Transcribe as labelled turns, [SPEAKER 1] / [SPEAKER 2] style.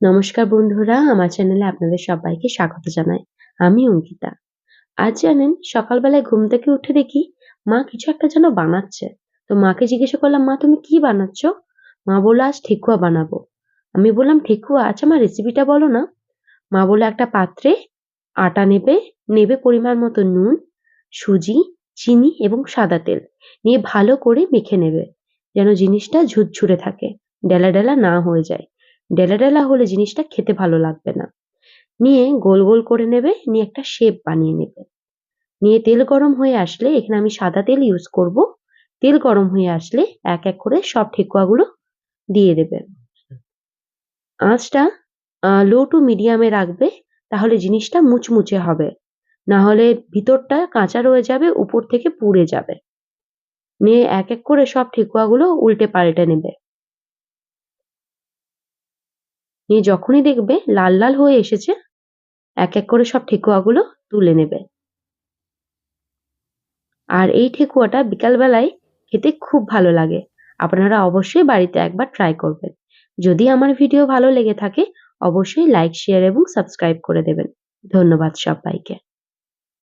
[SPEAKER 1] নমস্কার বন্ধুরা, আমার চ্যানেলে আপনাদের সবাইকে স্বাগত জানাই। আমি অঙ্কিতা। আজ জানেন সকালবেলায় ঘুম থেকে উঠে দেখি মা কিছু একটা যেন বানাচ্ছে। তো মাকে জিজ্ঞাসা করলাম, মা তুমি কি বানাচ্ছ? মা বলল আজ ঠেকুয়া বানাবো। আমি বললাম ঠেকুয়া, আচ্ছা মা রেসিপিটা বলো না। মা বলল একটা পাত্রে আটা নেবে, নেবে পরিমাণ মতো নুন, সুজি, চিনি এবং সাদা তেল নিয়ে ভালো করে মেখে নেবে, যেন জিনিসটা ঝুরঝুরে থাকে, ডেলা ডেলা না হয়ে যায়। ডেলা ডেলা হলে জিনিসটা খেতে ভালো লাগবে না। নিয়ে গোল গোল করে নেবে, নিয়ে একটা শেপ বানিয়ে নেবে। নিয়ে তেল গরম হয়ে আসলে, এখানে আমি সাদা তেল ইউজ করব। তেল গরম হয়ে আসলে এক এক করে সব ঠেকুয়াগুলো দিয়ে দেবে। আঁচটা লো টু মিডিয়ামে রাখবে, তাহলে জিনিসটা মুচমুচে হবে। না হলে ভিতরটা কাঁচা রয়ে যাবে, উপর থেকে পুড়ে যাবে। নিয়ে এক এক করে সব ঠেকুয়াগুলো উল্টে পাল্টে নেবে। নিয়ে যখনই দেখবে লাল লাল হয়ে এসেছে, এক এক করে সব ঠেকুয়াগুলো তুলে নেবে। আর এই ঠেকুয়াটা বিকালবেলায় খেতে খুব ভালো লাগে। আপনারা অবশ্যই বাড়িতে একবার ট্রাই করবেন। যদি আমার ভিডিও ভালো লেগে থাকে, অবশ্যই লাইক, শেয়ার এবং সাবস্ক্রাইব করে দেবেন। ধন্যবাদ সবাইকে।